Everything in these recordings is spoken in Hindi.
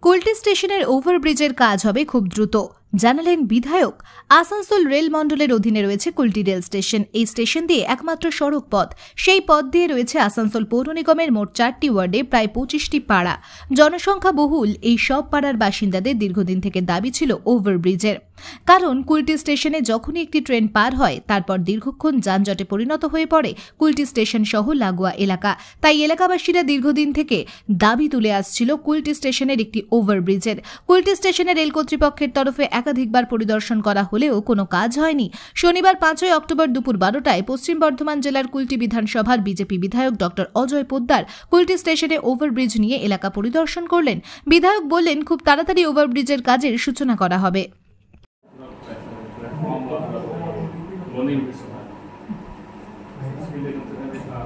কুলটি স্টেশনের ওভারব্রিজের কাজ হবে খুব দ্রুত, জানালেন বিধায়ক। আসানসোল রেল মন্ডলের অধীনে রয়েছে কুলটি রেল স্টেশন। এই স্টেশন দিয়ে একমাত্র সড়ক পথ। সেই পথ দিয়ে রয়েছে আসানসোল পৌর নিগমের মোট 4টি ওয়ার্ডে প্রায় 25টি পাড়া। জনসংখ্যা বহুল এই সব পাড়ার বাসিন্দাদের দীর্ঘদিন থেকে দাবি ছিল ওভারব্রিজের। কারণ কুলটি স্টেশনে যখনই একটি ট্রেন পার হয় তারপর দীর্ঘক্ষণ যানজটে পরিণত হয়ে পড়ে কুলটি স্টেশন সহ লাগোয়া এলাকা। তাই এলাকাবাসীরা দীর্ঘদিন থেকে দাবি তুলে আসছিল কুলটি স্টেশনের একটি ওভারব্রিজের। কুলটি স্টেশনে রেল কর্তৃপক্ষের তরফে একাধিকবার পরিদর্শন করা হলেও কোনো কাজ হয়নি। শনিবার 5ই অক্টোবর দুপুর 12টায় পশ্চিম বর্ধমান জেলার কুলটি বিধানসভার বিজেপি বিধায়ক ডক্টর অজয় পোদ্দার কুলটি স্টেশনে ওভারব্রিজ নিয়ে এলাকা পরিদর্শন করলেন। বিধায়ক বললেন, খুব তাড়াতাড়ি ওভারব্রিজের কাজের সূচনা করা হবে।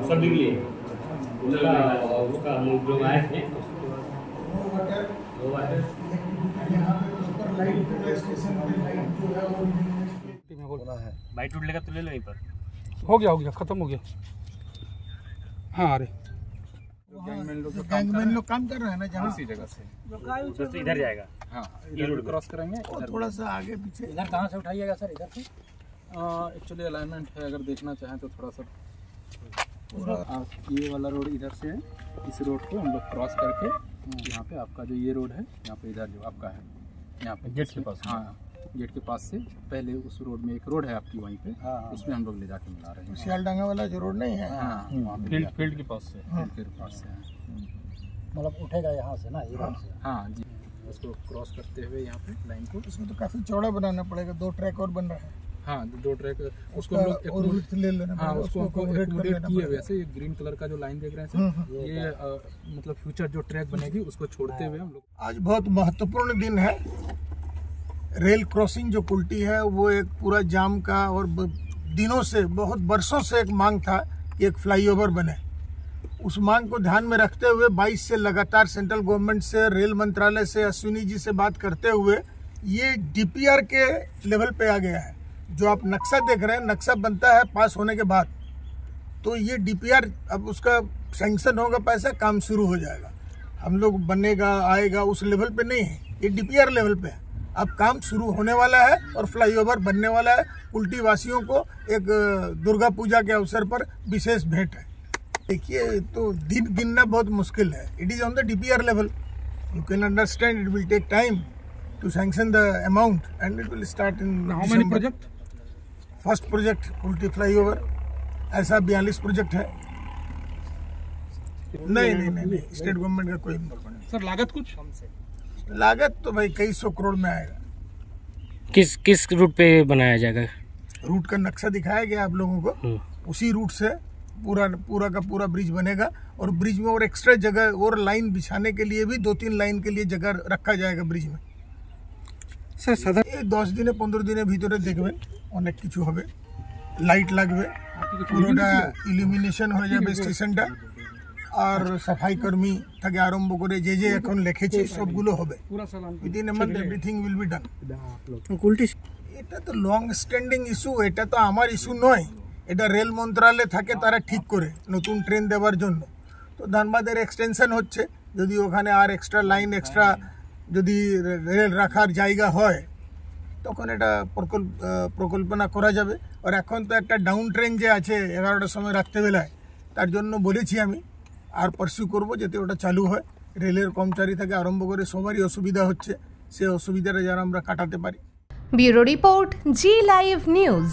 सभी लिए उसका लोग आए थे बाइट टूट लेगा तो ले लो यहीं पर। हो गया खत्म हो गया। हाँ अरे गैंगमैन लोग काम कर रहे हैं ना, जहाँ इसी जगह से उधर से इधर जाएगा। हाँ ये रोड क्रॉस करेंगे। और थोड़ा सा आगे पीछे इधर कहाँ से उठाइएगा सर? इधर से एक्चुअली अलाइनमेंट है, अगर देखना चाहें तो थोड़ा सा पूरा ये वाला रोड इधर से है। इस रोड को हम लोग क्रॉस करके यहाँ पे आपका जो ये रोड है यहाँ पे इधर जो आपका है यहाँ पे गेट के पास। हाँ गेट के पास से पहले उस रोड में एक रोड है आपकी वहीं पे, हाँ। उसमें हम लोग ले जाके मिला रहे हैं। सियालडांगा वाला जो रोड नहीं है, हाँ वहाँ पे फील्ड के पास से। फील्ड के पास से है। मतलब उठेगा यहाँ से ना, इधर से। हाँ जी, उसको क्रॉस करते हुए यहाँ पे लाइन को। इसमें तो काफी चौड़ा बनाना पड़ेगा, 2 ट्रैक और बन रहा है। हाँ 2 ट्रैक उसको उसका हम लोग और width ले लेना हाँ पड़ेगा, उसको हमको accommodate कर एक्कोमोडेट लेना किए पड़ेगा। वैसे ये ग्रीन कलर का जो लाइन देख रहे हैं सर, ये मतलब फ्यूचर जो ट्रैक बनेगी उसको छोड़ते हुए हम लोग। आज बहुत महत्वपूर्ण दिन है। रेल क्रॉसिंग जो कुलटी है वो एक पूरा जाम का और दिनों से, बहुत बरसों से एक मांग था कि एक फ्लाईओवर बने। उस मांग को ध्यान में रखते हुए 22 से लगातार सेंट्रल गवर्नमेंट से, रेल मंत्रालय से, अश्विनी जी से बात करते हुए ये डीपीआर के लेवल पे आ गया है। जो आप नक्शा देख रहे हैं, नक्शा बनता है पास होने के बाद, तो ये डीपीआर अब उसका सैंक्शन होगा, पैसा काम शुरू हो जाएगा। हम लोग बनेगा आएगा उस लेवल पे नहीं है, ये डीपीआर लेवल पे है। अब काम शुरू होने वाला है और फ्लाईओवर बनने वाला है। कुलटी वासियों को एक दुर्गा पूजा के अवसर पर विशेष भेंट है। देखिए तो दिन गिनना बहुत मुश्किल है। It is on the DPR level, you can understand it will take time to sanction the amount and it will start in how many project? First project Kulti flyover, ऐसा 42 प्रोजेक्ट है। नहीं, स्टेट गवर्नमेंट का कोई इन्वॉल्वमेंट नहीं। सर लागत कुछ? लागत तो भाई कई 100 करोड़ में आएगा। किस रूट पे बनाया जाएगा? रूट का नक्शा दिखाया गया आप लोगों को, उसी रूट से पूरा का पूरा ब्रिज बनेगा। और ब्रिज में और एक्स्ट्रा जगह और लाइन बिछाने के लिए भी 2-3 लाइन के लिए जगह रखा जाएगा ब्रिज में। सर 10 दिन 15 दिन ভিতরে দেখবেন অনেক কিছু হবে। লাইট লাগবে, পুরোটা ইলুমিনেশন হয়ে যাবে স্টেশনটা, আর সাফাই কর্মী থেকে আরম্ভ করে যে যে এখন লিখেছে সবগুলো হবে। Within a month everything will be done. এটা তো লং স্ট্যান্ডিং ইস্যু, এটা তো আমার ইস্যু নয়। এটা রেল মন্ত্রালয় থাকে, তারা ঠিক করে নতুন ট্রেন দেওয়ার জন্য। তো ধানবাদের এক্সটেনশন হচ্ছে, যদি ওখানে আর এক্সট্রা লাইন, এক্সট্রা যদি রেল রাখার জায়গা হয় তখন এটা প্রকল্পনা করা যাবে। আর এখন তো একটা ডাউন ট্রেন যে আছে 11টার সময় রাত্রেবেলায়, তার জন্য বলেছি আমি আর পারসিউ করবো যাতে ওটা চালু হয়। রেলের কর্মচারী থেকে আরম্ভ করে সবারই অসুবিধা হচ্ছে, সেই অসুবিধাটা যারা আমরা কাটাতে পারি। ব্যুরো রিপোর্ট, জি লাইভ নিউজ।